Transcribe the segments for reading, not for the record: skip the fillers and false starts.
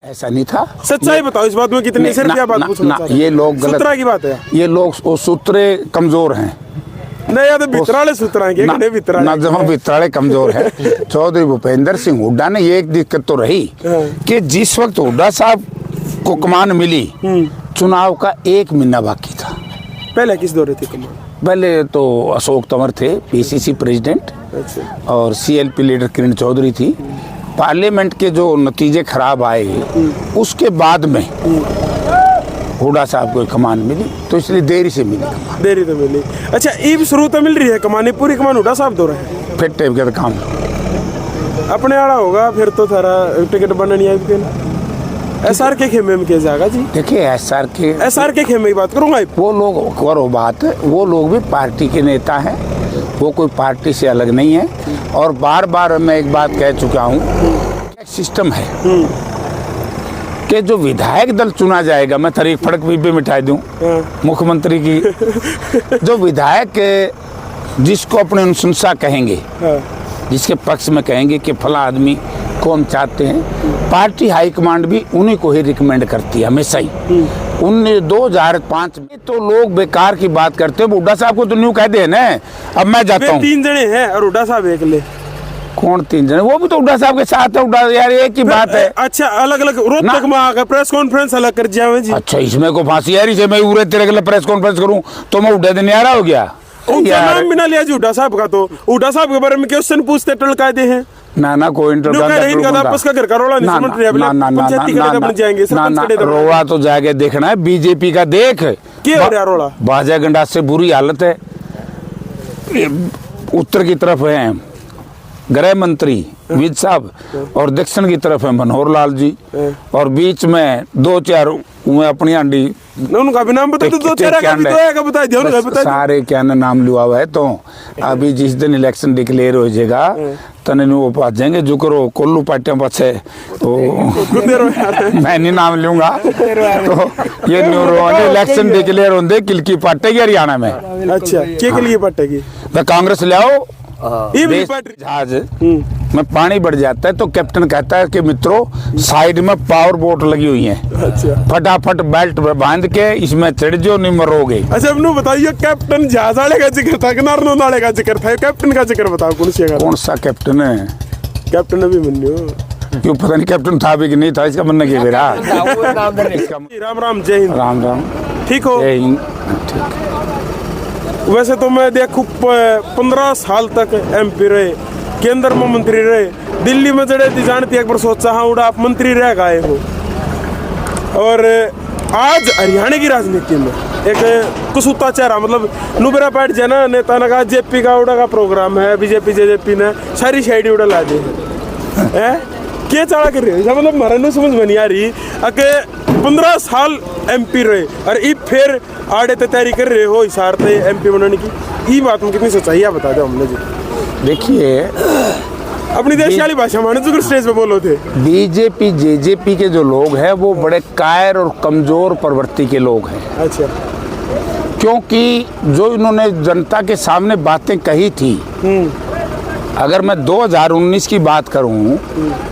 ऐसा नहीं था। सच्चाई बताओ इस बात में कितनी सिर्फ क्या बात पूछना चाह रहे हैं? ये लोग गलत सूत्रा की बात है। ये लोग वो सूत्रे कमजोर हैं। नहीं या तो भितराले सूत्रा हैं ना, भितराले ना जब भितराले कमजोर है। चौधरी भूपेंद्र सिंह हुड्डा ने ये एक दिक्कत तो रही कि जिस वक्त हुड्डा साहब को कमान मिली चुनाव का 1 महीना बाकी था। पहले किस दौरे थे कमान? पहले तो अशोक तंवर थे पीसीसी प्रेसिडेंट और सीएलपी लीडर किरण चौधरी थी। पार्लियामेंट के जो नतीजे खराब आए उसके बाद में हुड्डा साहब को कमान मिली, तो इसलिए देरी से मिली कमान। देरी तो मिली। अच्छा ईब शुरू तो मिल रही है कमानी, पूरी कमान हुड्डा साहब दो रहे फिर टेप के काम अपने आड़ा होगा फिर तो थारा टिकट बननी है। एसआर के खेमे में किया जाएगा जी। देखिए एसआर के खेमे की बात करूंगा। वो लोग करो बात, वो लोग भी पार्टी के नेता हैं, वो कोई पार्टी से अलग नहीं है। और बार बार मैं एक बात कह चुका हूँ, सिस्टम है कि जो विधायक दल चुना जाएगा, मैं तरीक फड़क भी मिटाई दूं मुख्यमंत्री की, जो विधायक जिसको अपने अनुशंसा कहेंगे, जिसके पक्ष में कहेंगे कि फला आदमी को हम चाहते हैं, पार्टी हाईकमांड भी उन्हीं को ही रिकमेंड करती है हमेशा ही। 2005 में तो लोग बेकार की बात करते हैं। हुड्डा साहब को तो न्यू कह दे ना, अब मैं जाता हूँ। 3 जने हैं और हुड्डा साहब अकेले। कौन 3 जने? वो भी तो हुड्डा साहब के साथ है। हुड्डा यार एक ही बात है। अच्छा अलग अलग रोहतक में आकर प्रेस कॉन्फ्रेंस अलग कर जावे जी। अच्छा इसमें को फांसी यारी से मैं उरे तेरे के लिए प्रेस कॉन्फ्रेंस करूं तो मैं हुड्डा दिन यारा हो गया। उनका नाम बिना लिया जी हुड्डा साहब का, तो हुड्डा साहब के बारे में क्वेश्चन पूछते टलकायदे हैं ना कोई रोड़ा तो जाके देखना है बीजेपी का। देख बाजा गंडा से बुरी हालत है। उत्तर की तरफ है गृह मंत्री विज साहब और दक्षिण की तरफ है मनोहर लाल जी, और बीच में 2-4 अपनी आंडी उनका भी नाम बता दो। 2-4 का भी तो है, बता दो उनका बता दो। सारे क्या नाम लिया हुआ है। तो अभी जिस दिन इलेक्शन डिक्लेयर हो जाएगा तने वो पास जाएंगे जो करो कोल्लू पार्टियां पाछे तो मैं नहीं नाम लूंगा। तो ये इलेक्शन डिक्लेयर होंगे किलकी पार्टेगी हरियाणा में। अच्छा क्या किलकी पार्टेगी? कांग्रेस ले आओ जहाज में पानी बढ़ जाता है तो कैप्टन कहता है कि मित्रों साइड में पावर बोट लगी हुई है, फटाफट बेल्ट बांध के इसमें चढ़ जो नहीं मरोगे। अच्छा अब बताइए कैप्टन जहाज वाले का जिक्र था कि नारनो नाले का जिक्र था, कैप्टन का जिक्र बताओ कौन सा कैप्टन है? कैप्टन अभी मन्यो क्यों पता नहीं कैप्टन था भी कि नहीं था, इसका मन क्या मेरा। राम राम जय हिंद। राम राम ठीक हो? जय हिंद। ठीक। वैसे तो मैं देखूं 15 साल तक एमपी रहे, केंद्र में मंत्री रहे, दिल्ली में जड़े थी जानती एक बार सोचा हाँ उड़ा आप मंत्री रह गए हो। और आज हरियाणा की राजनीति में एक कुसूता चेहरा मतलब नुबरा पार्टी जना नेता ने कहा जेपी का उड़ा का प्रोग्राम है, बीजेपी जेजेपी ने सारी साइड उड़ा ला दी है। क्या चाड़ा कर रही है मतलब हमारा नहीं समझ में नहीं आ रही। अके 15 साल एमपी रहे और ये फिर आड़े तैयारी कर रहे हो इशार थे एमपी बनाने की, ये बात में कितनी सच्चाई है बता दो हमने जी। देखिए अपनी देश वाली भाषा माने जो स्टेज पे बोलो थे, बीजेपी जेजेपी के जो लोग हैं वो बड़े कायर और कमजोर प्रवृत्ति के लोग हैं। अच्छा क्योंकि जो इन्होंने जनता के सामने बातें कही थी, अगर मैं 2019 की बात करूं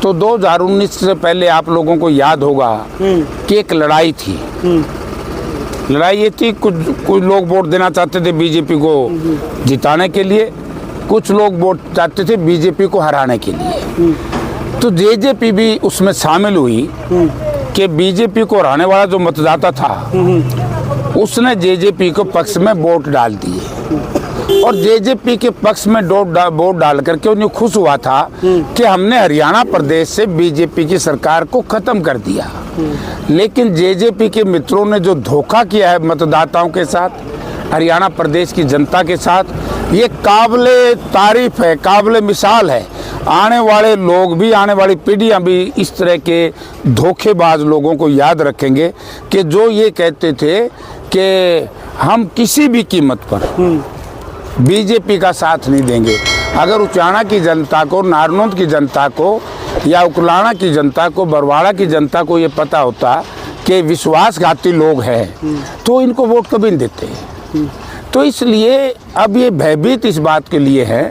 तो 2019 से पहले आप लोगों को याद होगा कि एक लड़ाई थी। लड़ाई ये थी कुछ लोग वोट देना चाहते थे बीजेपी को जिताने के लिए, कुछ लोग वोट चाहते थे बीजेपी को हराने के लिए। तो जेजेपी भी उसमें शामिल हुई कि बीजेपी को हराने वाला जो मतदाता था उसने जेजेपी को पक्ष में वोट डाल दिए और जेजेपी के पक्ष में वोट डाल करके उन्हें खुश हुआ था कि हमने हरियाणा प्रदेश से बीजेपी की सरकार को खत्म कर दिया। लेकिन जेजेपी के मित्रों ने जो धोखा किया है मतदाताओं के साथ, हरियाणा प्रदेश की जनता के साथ, ये काबिले तारीफ है, काबिले मिसाल है। आने वाले लोग भी, आने वाली पीढ़ियां भी इस तरह के धोखेबाज लोगों को याद रखेंगे कि जो ये कहते थे कि हम किसी भी कीमत पर बीजेपी का साथ नहीं देंगे। अगर उचाना की जनता को, नारनौंद की जनता को या उकलाना की जनता को, बरवाड़ा की जनता को ये पता होता कि विश्वासघाती लोग हैं तो इनको वोट कभी नहीं देते। तो इसलिए अब ये भयभीत इस बात के लिए है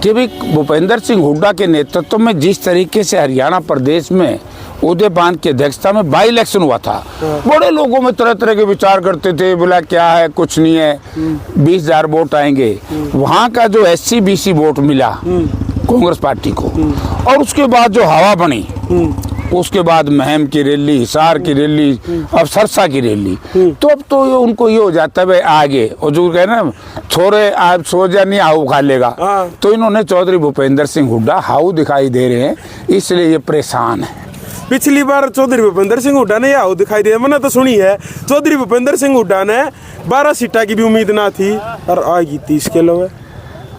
कि भी भूपेंद्र सिंह हुड्डा के नेतृत्व में जिस तरीके से हरियाणा प्रदेश में उदयपान की अध्यक्षता में बाई इलेक्शन हुआ था। बड़े लोगों में तरह तरह के विचार करते थे, बोला क्या है, कुछ नहीं है, 20,000 वोट आएंगे। वहाँ का जो SC BC वोट मिला कांग्रेस पार्टी को, और उसके बाद जो हवा बनी, उसके बाद महम की रैली, हिसार की रैली, अब सरसा की रैली, तो अब तो उनको ये हो जाता है भाई आगे, और जो कहे ना छोरे आप सो जा नहीं हाउ खा लेगा, तो इन्होंने चौधरी भूपेंद्र सिंह हुड्डा हाउ दिखाई दे रहे हैं, इसलिए ये परेशान है। पिछली बार चौधरी भूपेंद्र सिंह हुड्डा ने आओ दिखाई दिया, मैंने तो सुनी है चौधरी भूपेंद्र सिंह हुड्डा ने 12 सीटा की भी उम्मीद ना थी और आएगी 30 के लोग।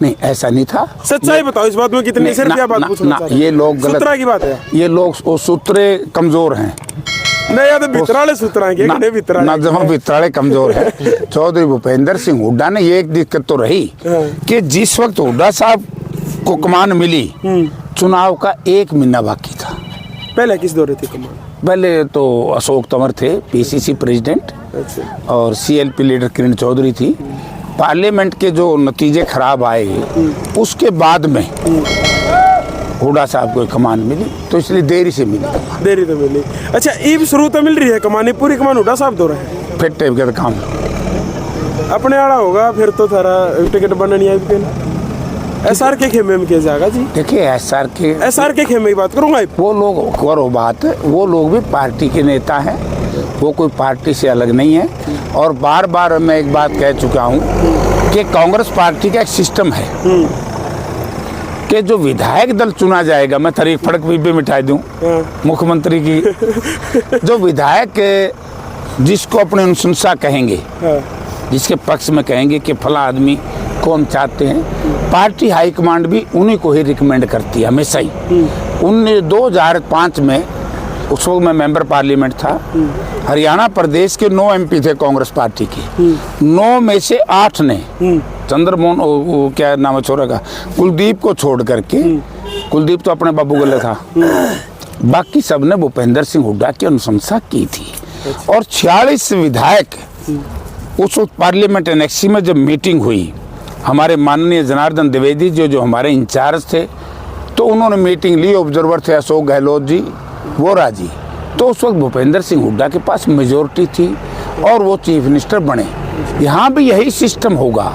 नहीं, ऐसा नहीं था। सच्चाई बताओ इस बात में, कितनी सिर्फ क्या बात पूछना चाह रहे हैं? ये लोग गलत सूत्रा की बात है, ये लोग वो सूत्रे कमजोर हैं। नहीं यार, भितराले सूत्र हैं ना जब भितराले कमजोर है। चौधरी भूपेंद्र सिंह हुड्डा ने ये एक दिक्कत तो रही कि जिस वक्त हुड्डा साहब को कमान मिली, चुनाव का 1 महीना बाकी था। पहले किस दौरे थे कमान? पहले तो अशोक तंवर थे PCC प्रेसिडेंट, और CLP लीडर किरण चौधरी थी। पार्लियामेंट के जो नतीजे खराब आए, उसके बाद में हुड्डा साहब को कमान मिली, तो इसलिए देरी से मिली। देरी तो मिली। अच्छा, ईब शुरू तो मिल रही है कमानी, पूरी कमान हुड्डा साहब दो रहे फिर टेप का काम अपने आड़ा होगा, फिर तो थारा टिकट बननी है। SR के खेमे में किया जाएगा जी? देखिए SR के खेमे की बात करूंगा। वो लोग करो बात, वो लोग भी पार्टी के नेता हैं, वो कोई पार्टी से अलग नहीं है। और बार बार मैं एक बात कह चुका हूँ कि कांग्रेस पार्टी का एक सिस्टम है कि जो विधायक दल चुना जाएगा, मैं थरी फड़क भी मिटाई दूं मुख्यमंत्री की, जो विधायक जिसको अपनी अनुशंसा कहेंगे, जिसके पक्ष में कहेंगे कि फला आदमी को हम चाहते हैं, पार्टी हाईकमांड भी उन्हीं को ही रिकमेंड करती है हमेशा ही। 2005 में, उस वक्त मैं मेंबर पार्लियामेंट था, हरियाणा प्रदेश के 9 MP थे कांग्रेस पार्टी के, 9 में से 8 ने चंद्रमोहन, वो क्या नाम है छोरा का, कुलदीप को छोड़ करके, कुलदीप तो अपने बाबू गले था, बाकी सब ने भूपेंद्र सिंह हुड्डा की अनुशंसा की थी। और 46 विधायक उस वक्त पार्लियामेंट एनेक्सी में जब मीटिंग हुई, हमारे माननीय जनार्दन द्विवेदी जो हमारे इंचार्ज थे, तो उन्होंने मीटिंग ली, ऑब्जर्वर थे अशोक गहलोत जी, वोरा जी, तो उस वक्त भूपेंद्र सिंह हुड्डा के पास मेजोरिटी थी और वो चीफ मिनिस्टर बने। यहाँ भी यही सिस्टम होगा।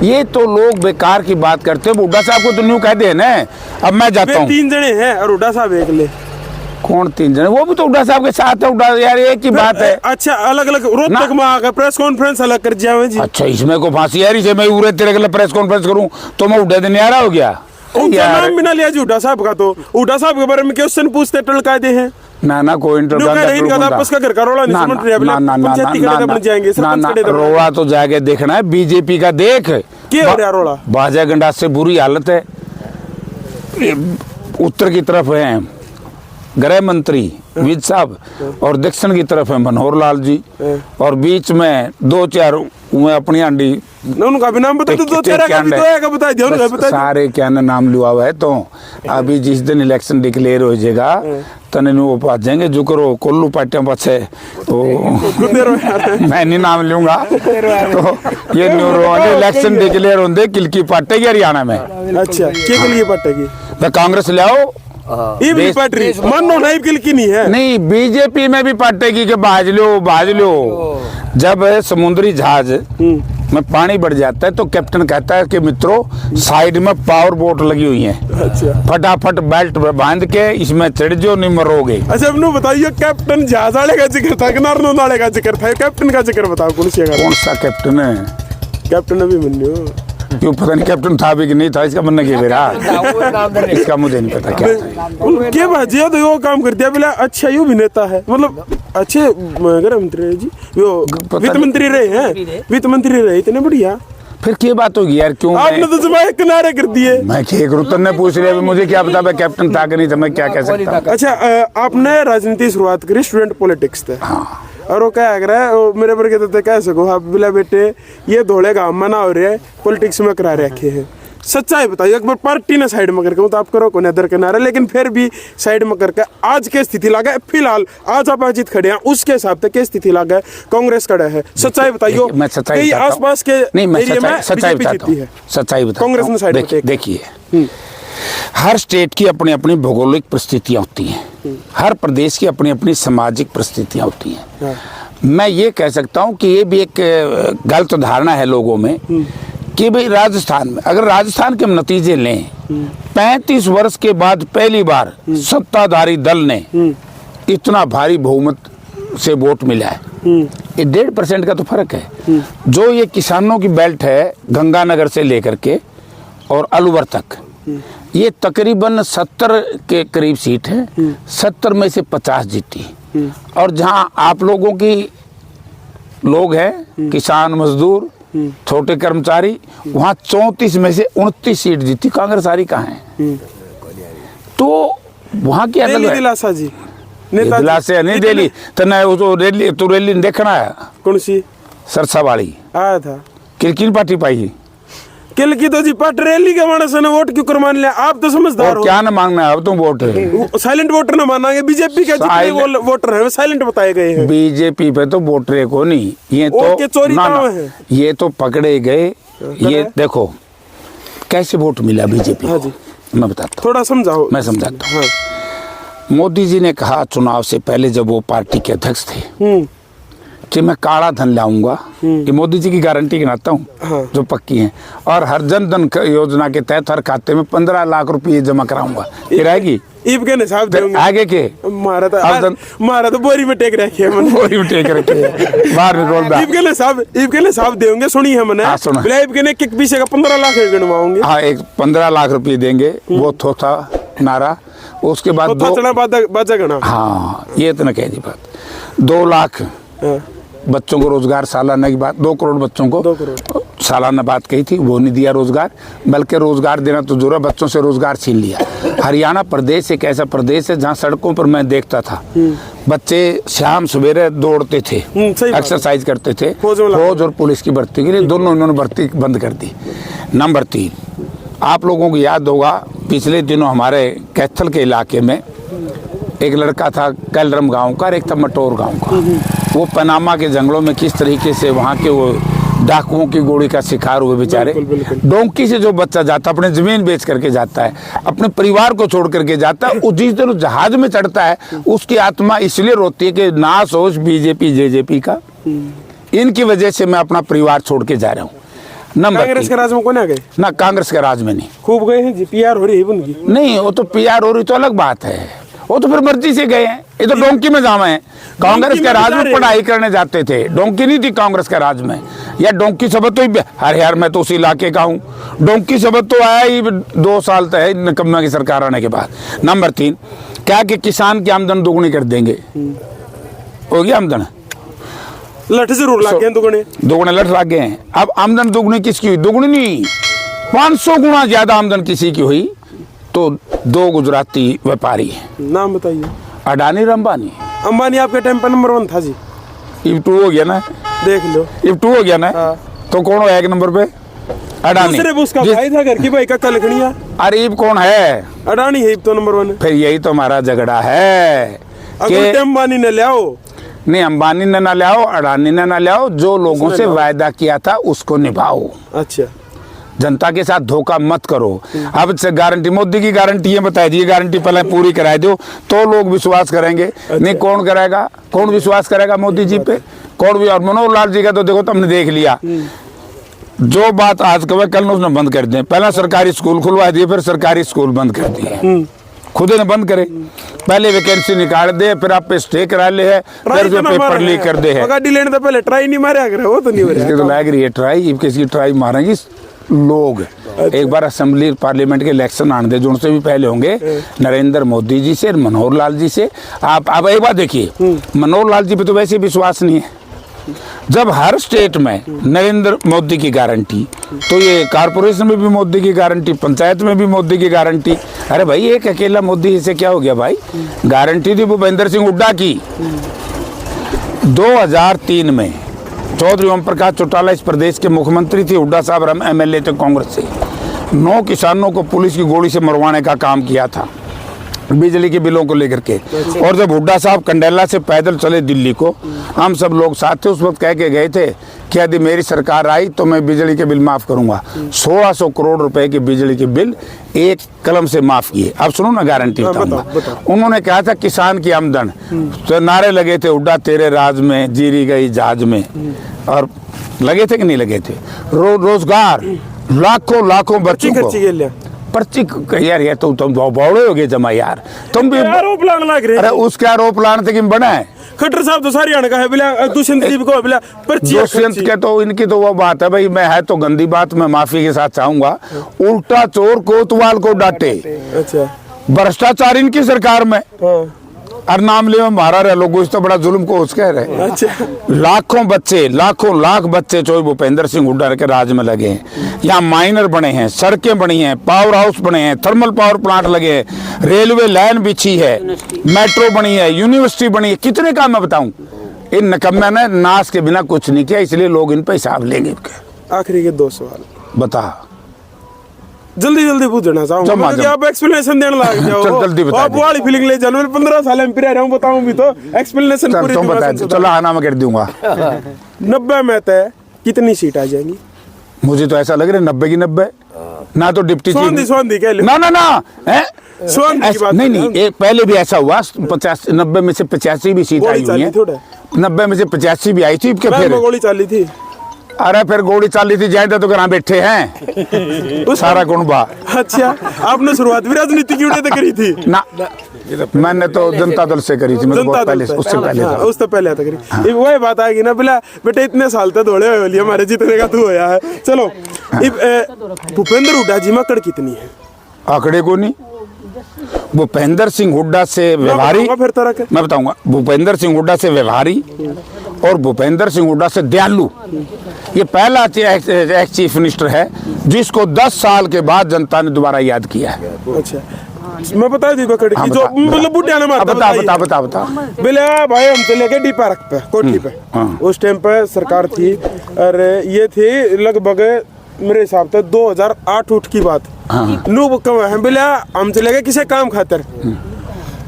ये तो लोग बेकार की बात करते हैं, हुड्डा साहब को तो न्यू कह दे ना, अब मैं जाता हूँ। 3 जने हैं और हुड्डा साहब एक ले। कौन 3 जने? वो भी तो हुड्डा साहब के साथ है। हुड्डा यार एक ही बात है। अच्छा, अलग अलग रोहतक में आकर प्रेस कॉन्फ्रेंस अलग कर दिया जी। अच्छा, इसमें को फांसी यार, इसे मैं उरे तेरे के लिए प्रेस कॉन्फ्रेंस करूं तो मैं हुड्डा दिन यार हो गया। उनका नाम भी ना लिया जी हुड्डा साहब का, तो हुड्डा साहब के बारे में क्वेश्चन पूछते टलका दे हैं ना कोई रोड़ा तो जाके देखना है। बीजेपी का देख रोड़ा बाजा गंडास से बुरी हालत है। उत्तर की तरफ है गृह मंत्री विज साहब और दक्षिण की तरफ है मनोहर लाल जी, और बीच में 2-4 अपनी आंडी उनका भी नाम बता दो, सारे क्या नाम लिया हुआ है। तो अभी जिस दिन इलेक्शन डिक्लेयर हो जाएगा तने वो पास जाएंगे जो करो कोल्लू पाटियां पछे तो मैं नहीं नाम लूंगा। तो ये इलेक्शन डिक्लेयर होंगे किलकी पाटेगी हरियाणा में। अच्छा, क्या किलकी पाटेगी? तो कांग्रेस ले आओ, मानो नहीं है। नहीं, बीजेपी में भी पाटेगी कि बाज लो। जब समुद्री जहाज में पानी बढ़ जाता है तो कैप्टन कहता है कि मित्रों साइड में पावर बोट लगी हुई है, फटाफट बेल्ट बांध के इसमें चढ़ जो, नहीं मरोगे। अच्छा, अब बताइए कैप्टन जहाज वाले का जिक्र था कि नारनौंद वाले का जिक्र था, कैप्टन का जिक्र बताओ कौन सा कैप्टन है? कैप्टन अभी मन्यो क्यों पता नहीं कैप्टन था भी कि नहीं था, इसका बनना क्या मेरा इसका मुझे नहीं पता क्या था। क्या भाजिया तो वो काम कर दिया बोला। अच्छा, ये भी नेता है, मतलब अच्छे गृह मंत्री जी, वो वित्त मंत्री रहे हैं, वित्त मंत्री रहे, इतने बढ़िया। फिर क्या बात होगी यार? क्यों आपने तो जमा किनारे कर दिए। मैं रुतन ने पूछ लिया, मुझे क्या पता कैप्टन था कि नहीं था, मैं क्या कह सकता। अच्छा, आपने राजनीति शुरुआत करी, स्टूडेंट पॉलिटिक्स थे, और वो क्या है मेरे पर कहते कह सको आप बिला बेटे ये धोले गाँव मना हो रहे पॉलिटिक्स में करा रखे हैं। सच्चाई बताइए एक बार, पार्टी ने साइड में करके तो आप करो को नदर किनारे, लेकिन फिर भी साइड में करके आज के स्थिति लगा फिलहाल आज आप अजीत खड़े हैं उसके हिसाब से क्या स्थिति लगा कांग्रेस खड़ा है? सच्चाई बताइए। मैं सच्चाई आसपास के सच्चाई बताता कांग्रेस ने साइड। देखिए, हर स्टेट की अपनी अपनी भौगोलिक परिस्थितियां होती हैं। हर प्रदेश की अपनी अपनी सामाजिक परिस्थितियां होती हैं। हाँ। मैं ये कह सकता हूं कि ये भी एक गलत धारणा है लोगों में कि भाई राजस्थान में, अगर राजस्थान के हम नतीजे लें, 35 वर्ष के बाद पहली बार सत्ताधारी दल ने इतना भारी बहुमत से वोट मिला है। ये 1.5% का तो फर्क है। जो ये किसानों की बेल्ट है गंगानगर से लेकर के और अलवर तक, ये तकरीबन 70 के करीब सीट है। 70 में से 50 जीती। और जहां आप लोगों की लोग हैं, किसान, मजदूर, छोटे कर्मचारी, वहां 34 में से 29 सीट जीती। कांग्रेस हारी कहाँ है? तो वहां क्या दिलासा जी दिलासे नहीं दिली तो न वो रैली तो रैली देखना है। कौन सी? सरसा वाली आया था। किन पार्टी पाई? किल की तो जी पार्टी रैली के मानस ने वोट क्यों कर मान लिया? आप तो समझदार हो। क्या न मांगना है? अब तुम वोट है साइलेंट वोटर न मानांगे। बीजेपी के जितने वोटर हैं साइलेंट बताए गए हैं। बीजेपी पे तो वोटर को नहीं, ये तो चोरी ना, ये तो पकड़े गए। ये देखो कैसे वोट मिला बीजेपी। हाँ जी, मैं बताता हूँ, थोड़ा समझाओ। मैं समझाता हूँ। मोदी जी ने कहा चुनाव से पहले, जब वो पार्टी के अध्यक्ष थे, कि मैं काला धन लाऊंगा। ये मोदी जी की गारंटी गिनाता हूँ। हाँ। जो पक्की है। और हर जन धन योजना के तहत हर खाते में 15 लाख रुपए जमा कराऊंगा। ये रहेगी ईब के हिसाब देंगे। आगे के मारा तो बोरी में टेक रखे हैं। बोरी में टेक रखे हैं बाहर निकल दा। ईब के हिसाब देंगे। सुनी है मैंने। ईब के ने किक पीछे का 15 लाख गिनवाओगे। हाँ, एक 15 लाख रुपए देंगे। वो थोथा नारा। उसके बाद बाजा गणा। हाँ, ये इतना कह दी बात। 2 लाख बच्चों को रोजगार सालाना की बात। 2 करोड़ बच्चों को 2 करोड़ सालाना बात कही थी, वो नहीं दिया रोजगार। बल्कि रोजगार देना तो जरूर, बच्चों से रोजगार छीन लिया। हरियाणा प्रदेश एक ऐसा प्रदेश है जहाँ सड़कों पर मैं देखता था बच्चे शाम सवेरे दौड़ते थे, एक्सरसाइज करते थे। फौज और पुलिस की भर्ती के लिए दोनों इन्होंने भर्ती बंद कर दी। नंबर 3, आप लोगों को याद होगा पिछले दिनों हमारे कैथल के इलाके में एक लड़का था कैलरम गांव का और एक था मटोर गांव का। वो पनामा के जंगलों में किस तरीके से वहाँ के वो डाकुओं की गोली का शिकार हुए बेचारे। डोंकी से जो बच्चा जाता अपने जमीन बेच करके जाता है, अपने परिवार को छोड़ करके जाता है, जिस दिन जहाज में चढ़ता है उसकी आत्मा इसलिए रोती है कि नाश होश बीजेपी जेजेपी का, इनकी वजह से मैं अपना परिवार छोड़ के जा रहा हूँ। कांग्रेस के राज में कौन आ गए? ना, कांग्रेस के राज में नहीं। खूब गए हैं जी, पीआर हो रही है उनकी। नहीं, वो तो पीआर हो रही तो अलग बात है, वो तो फिर मर्जी से गए हैं। ये तो डोंकी में जामा है। कांग्रेस के राज में पढ़ाई करने जाते थे। डोंकी नहीं थी कांग्रेस के राज में। या डोंकी सबक तो अरे यार, मैं तो उस इलाके का हूँ। डोंकी सबक तो आया ही 2 साल तक है निकम्मा की सरकार आने के बाद। नंबर 3, क्या कि किसान की आमदन दोगुनी कर देंगे। होगी आमदन? लठ जरूर लग गए, दोगुने लठ लग गए हैं। अब आमदन दोगुनी किसकी हुई? दोगुनी नहीं, 500 गुना ज्यादा आमदन किसी की हुई। तो 2 गुजराती व्यापारी हैं। नाम बताइए। अडानी और अंबानी। अंबानी आपके टाइम पर नंबर 1 था जी। अब 2 हो गया ना, देख लो। अब 2 हो गया ना। तो कौन है 1 नंबर पे? अडानी। दूसरे उसका भाई था घर की भाई का कलखनिया। अरे अब कौन है? अडानी है तो नंबर 1। फिर यही तो हमारा झगड़ा है कि अंबानी ने ले आओ। नहीं, अंबानी ने ना ले आओ, अडानी ने ना ले आओ, जो लोगों से वायदा किया था उसको निभाओ। अच्छा, जनता के साथ धोखा मत करो। अब से गारंटी, मोदी की गारंटी है, बताई दी गारंटी पहले पूरी करा दो तो लोग विश्वास करेंगे। अच्छा। नहीं, कौन करेगा? कौन विश्वास करेगा मोदी जी पे? कौन भी? और मनोहर लाल जी का तो देखो, तुमने देख लिया, जो बात आज कहे कल उसने बंद कर दिए। पहला सरकारी स्कूल खुलवा दिए, फिर सरकारी स्कूल बंद कर दिए। खुद ने बंद करे। पहले वैकेंसी निकाल दे, फिर आप पे स्टे करा ले है, फिर जो पेपर लीक कर दे है। गाड़ी लेने तो पहले ट्राई नहीं मारा करे, वो तो नहीं हो रहा। इसके तो लग रही है ट्राई, किसी ट्राई मारेंगे लोग। अच्छा। एक बार असेंबली पार्लियामेंट के इलेक्शन आने दे, जो उनसे भी पहले होंगे, नरेंद्र मोदी जी से, मनोहर लाल जी से। आप एक बात देखिए, मनोहर लाल जी पे तो वैसे विश्वास नहीं है। जब हर स्टेट में नरेंद्र मोदी की गारंटी, तो ये कारपोरेशन में भी मोदी की गारंटी, पंचायत में भी मोदी की गारंटी। अरे भाई, एक अकेला मोदी से क्या हो गया भाई? गारंटी थी भूपेंद्र सिंह हुड्डा की। 2003 में चौधरी ओम प्रकाश चौटाला इस प्रदेश के मुख्यमंत्री थे, हुड्डा साहब MLA थे कांग्रेस से। 9 किसानों को पुलिस की गोली से मरवाने का काम किया था बिजली के बिलों को लेकर के। और जब हुड्डा साहब कंडेला से पैदल चले दिल्ली को, हम सब लोग साथ थे, उस वक्त कह के गए थे कि यदि मेरी सरकार आई तो मैं बिजली के बिल माफ करूंगा। 1600 करोड़ रुपए के बिजली के बिल एक कलम से माफ किए। अब सुनो ना, गारंटी बताऊंगा। उन्होंने कहा था किसान की आमदन, तो नारे लगे थे उड्डा तेरे राज में, जीरी गई जहाज में, और लगे थे कि नहीं लगे थे। रोजगार लाखों लाखों बच्चों को पर्ची यार, ये तो तुम बौड़े हो गए जमा यार, तुम भी आरोप लाने लग रहे। अरे उसके आरोप लाने थे कि बना है। खट्टर साहब तो हरियाणा का है, बिला दुष्यंत जी को बिला पर्ची। दुष्यंत के तो इनकी तो वो बात है भाई, मैं है तो गंदी बात, मैं माफी के साथ चाहूंगा। उल्टा चोर कोतवाल को डांटे। अच्छा, भ्रष्टाचार इनकी सरकार में, और नाम ले मारा रहे लोग, इस तो बड़ा जुल्म को कह रहे। अच्छा, लाखों बच्चे, लाखों लाख बच्चे जो भूपेंद्र सिंह हुड्डा के राज में लगे हैं। यहाँ माइनर बने हैं, सड़कें बनी हैं, पावर हाउस बने हैं, थर्मल पावर प्लांट लगे हैं, रेलवे लाइन बिछी है, मेट्रो बनी है, यूनिवर्सिटी बनी है। कितने काम मैं बताऊं। इन नकम्मे ने नाश के बिना कुछ नहीं किया, इसलिए लोग इन पे हिसाब लेंगे। आखिरी के 2 सवाल बता, जल्दी जल्दी पूछना चाहूंगा, मतलब कि आप एक्सप्लेनेशन देने लग जाओ। चल जल्दी बता। आप वाली फीलिंग ले जाओ। 15 साल एमपी रह रहा हूं, बताऊं भी तो एक्सप्लेनेशन पूरी तुम बता। चलो आना मैं कर दूंगा। 90 में तय कितनी सीट आ जाएंगी? मुझे तो ऐसा लग रहा है 90 की 90। ना तो डिप्टी स्वांधी कह लो। ना ना ना, स्वांधी की बात नहीं नहीं, पहले भी ऐसा हुआ। 90 में से 85 भी सीट आई हुई है। 90 में से 85 भी आई थी। फिर गोली चाली थी। अरे फिर गोली चाली थी, जाए तो घर बैठे हैं सारा कुंबा। अच्छा, आपने शुरुआत भी राजनीति की उड़े करी थी ना? मैंने तो जनता दल से करी थी, मतलब बहुत पहले, उससे पहले था। उससे पहले था करी। वही बात आएगी ना, बोला बेटे इतने साल तक दौड़े हुए हमारे जीतने का तू होया है। चलो, भूपेंद्र हुड्डा जी में कड़ कितनी है? आंकड़े को नहीं। भूपेंद्र सिंह हुड्डा से व्यवहारी, मैं बताऊंगा, भूपेंद्र सिंह हुड्डा से व्यवहारी और भूपेंद्र सिंह हुड्डा से दयालु। ये पहला एक्स चीफ मिनिस्टर है जिसको 10 साल के बाद जनता ने दोबारा याद किया है। अच्छा, मैं बता दी बकड़ की जो मतलब बुढ़िया ने मारा। बता बोले भाई हम चले गए डी पार्क पे, कोठी पे। उस टाइम पे सरकार थी और ये थी लगभग मेरे हिसाब से 2008 उठ की बात। नू बोले हम चले गए किसी काम खातर।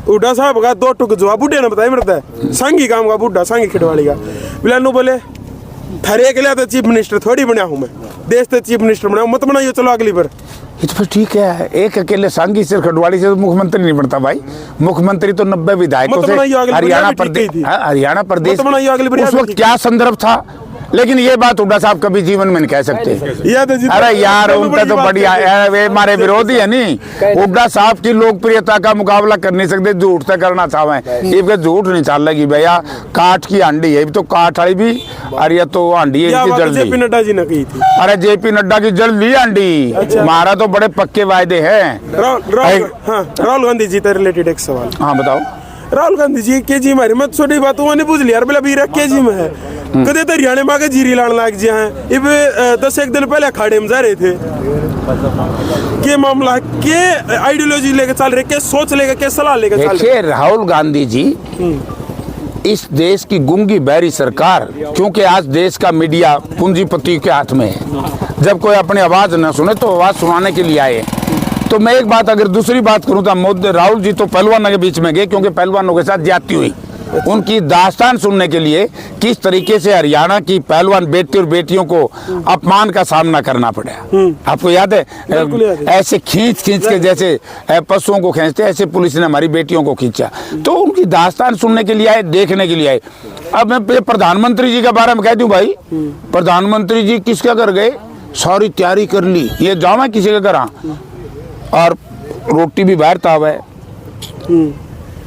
हुड्डा साहब का 2 टुक जवाब बुढ़िया ने बताया मरता है, सांगी काम का बुढ़ा, सांगी खिटवाड़ी का। बोला नू बोले थारे के लिए तो चीफ मिनिस्टर थोड़ी बना हूँ मैं, देश से चीफ मिनिस्टर बना, मत बनाइए, चलो अगली बार। ये तो फिर ठीक है, एक अकेले सांगी से खडवाड़ी से तो मुख्यमंत्री नहीं बनता भाई। मुख्यमंत्री तो 90 विधायकों से हरियाणा प्रदेश उस वक्त क्या संदर्भ था। लेकिन ये बात हुड्डा साहब कभी जीवन में नहीं कह सकते। अरे यार उनका तो बढ़िया, वे हमारे विरोधी है नहीं। हुड्डा साहब की लोकप्रियता का मुकाबला कर नहीं सकते, झूठ से करना चाहे। ये झूठ नहीं चल लगी भैया, काठ की हांडी है तो काठ वाली भी, अरे ये तो हांडी है इनकी जल्दी। जेपी नड्डा जी ने कही थी। अरे जेपी नड्डा की जल्दी हांडी, हमारा तो बड़े पक्के वायदे हैं। राहुल गांधी जी से रिलेटेड एक सवाल। हाँ बताओ। राहुल गांधी जी के जी मारी मत छोटी बात वो नहीं पूछ लिया बोला बीरा के जी में है कदे तो हरियाणा में आगे जीरी लाने लग जी हैं। इब 10 दिन पहले अखाड़े में जा रहे थे। के मामला के आइडियोलॉजी लेके चल रहे, के सोच लेके, के सलाह लेके चल रहे। राहुल गांधी जी इस देश की गूंगी बहरी सरकार, क्योंकि आज देश का मीडिया पूंजीपति के हाथ में है। जब कोई अपनी आवाज न सुने तो आवाज सुनाने के लिए आए। तो मैं एक बात, अगर दूसरी बात करूं तो मोदी राहुल जी तो पहलवानों के बीच में गए, क्योंकि पहलवानों के साथ ज्यादती हुई। उनकी दास्तान सुनने के लिए किस तरीके से हरियाणा की पहलवान बेटी और बेटियों को अपमान का सामना करना पड़ा। आपको याद है? ऐसे खींच के जैसे पशुओं को खींचते, ऐसे पुलिस ने हमारी बेटियों को खींचा। तो उनकी दास्तान सुनने के लिए आए, देखने के लिए आए। अब मैं प्रधानमंत्री जी के बारे में कह दूं भाई, प्रधानमंत्री जी किसका घर गए, सारी तैयारी कर ली, ये जावा किसी के घर, और रोटी भी बाहर ताव है,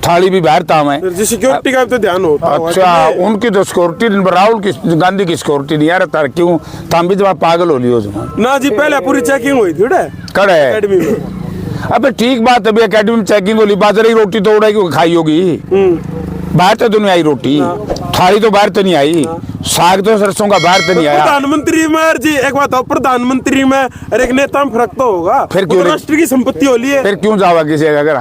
थाली भी बाहर ताव है। सिक्योरिटी का तो ध्यान होता है। अच्छा, उनकी तो सिक्योरिटी, राहुल की गांधी की सिक्योरिटी नहीं यार। तार क्यों ताम भी जब पागल हो लियो ना जी, पहले पूरी चेकिंग हुई थी कड़े एकेडमी में। अबे ठीक बात है, एकेडमी में चेकिंग होली, बाजरे की रोटी तो उड़ाई खाई होगी, बाहर तो नहीं आई रोटी, थाली तो बाहर तो नहीं आई, साग तो सरसों का बाहर तो नहीं आया। प्रधानमंत्री में जी एक बात, प्रधानमंत्री में और एक नेता में फर्क तो होगा। फिर क्यों राष्ट्र की संपत्ति हो ली है, फिर क्यों जावा किसी अगर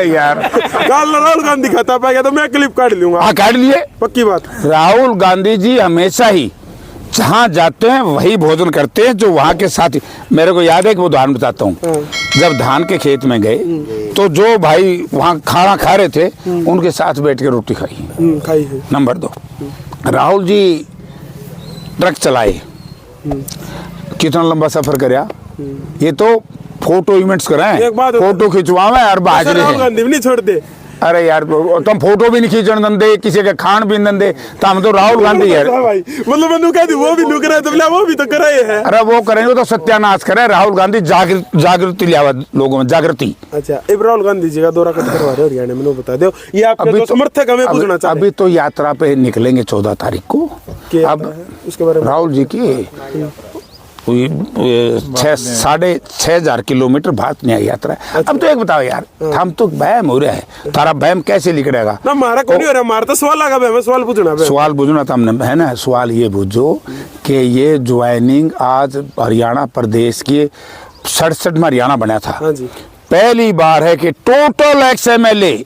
यार। राहुल गांधी खाता पाएगा तो मैं क्लिप काट लूंगा। हाँ काट लिए, पक्की बात। राहुल गांधी जी हमेशा ही जहाँ जाते हैं वही भोजन करते हैं जो वहाँ के साथी। मेरे को याद है कि वो उदाहरण बताता हूँ, जब धान के खेत में गए तो जो भाई वहाँ खाना खा रहे थे उनके साथ बैठ के रोटी खाई है। है। नंबर 2, राहुल जी ट्रक चलाए, कितना लंबा सफर करया, ये तो फोटो इवेंट्स कराए, एक बात फोटो खिंचवावे और बाज रहे राहुल हैं। गांधी भी नहीं छोड़ दे। अरे यार तुम फोटो भी नहीं खींचने दंदे, किसी के खान भी नहीं दंदे, तो हम तो राहुल गांधी यार। हाँ भाई, मतलब मैं कह दी वो भी नुक रहा है, तो बोला वो भी तो कराए है। अरे वो करेंगे तो सत्यानाश करे। राहुल गांधी जागृति लियावा लोगों में, जागृति। अच्छा, अब राहुल गांधी जी का दौरा कब करवा रहे हो हरियाणा में, बता दो। ये आपके जो समर्थक हमें पूछना चाहते हैं। अभी तो यात्रा पे निकलेंगे 14 तारीख को। अब उसके बारे में राहुल जी की 6,500 किलोमीटर भारत न्याय यात्रा है। अच्छा। अब तो एक बताओ यार, हम तो बैम हो रहा है, तारा बैम कैसे लिखड़ेगा ना, हमारा कोई नहीं हो रहा, हमारा तो सवाल लगा, मैं सवाल पूछना। सवाल बुझना था हमने, है ना। सवाल ये बुझो कि ये ज्वाइनिंग आज हरियाणा प्रदेश के 67 में हरियाणा बना था। हाँ जी। पहली बार है कि टोटल XMLA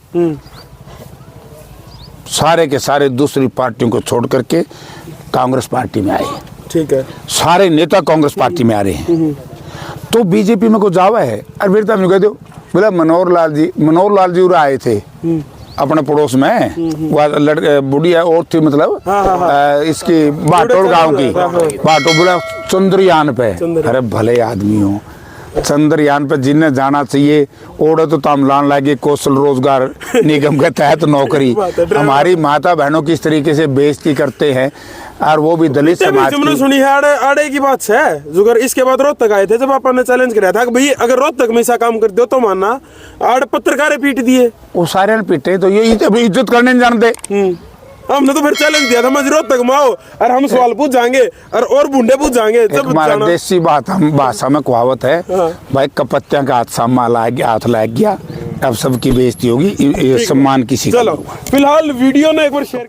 सारे के सारे दूसरी पार्टियों को छोड़ करके कांग्रेस पार्टी में आए। ठीक है, सारे नेता कांग्रेस पार्टी में आ रहे हैं। तो बीजेपी में कुछ जावा है। और फिर तब कह दो बोला मनोहर लाल जी आए थे अपने पड़ोस में, वह लड़के बुढ़िया और थी, मतलब इसकी बाटोल गांव की, बाटो बोला चंद्रयान पे। अरे भले आदमी हो, चंद्रयान पे जिन्हें जाना चाहिए ओढ़े तो तामलान लागे कौशल रोजगार निगम के तहत नौकरी। हमारी माता बहनों की इस तरीके से बेइज्जती करते हैं, और वो भी दलित समाज की। सुनी है आड़े की बात है। जुगर इसके बाद रोहतक आए थे, जब आपा ने चैलेंज किया था कि भाई अगर रोहतक में ऐसा काम कर दो तो मानना, आड़ पत्रकारें पीट दिए। वो सारे ने पीटे, तो ये इज्जत करने नहीं जानते। हमने तो फिर चैलेंज दिया था, मजरोत तक माओ और हम सवाल पूछ जाएंगे और बूढ़े पूछ जाएंगे। हमारा देसी बात, हम भाषा में कहावत है, भाई कपत्तियां का हाथ सामा हाथ लग गया, अब सबकी बेइज्जती होगी, सम्मान किसी का। चलो फिलहाल वीडियो ने एक बार शेयर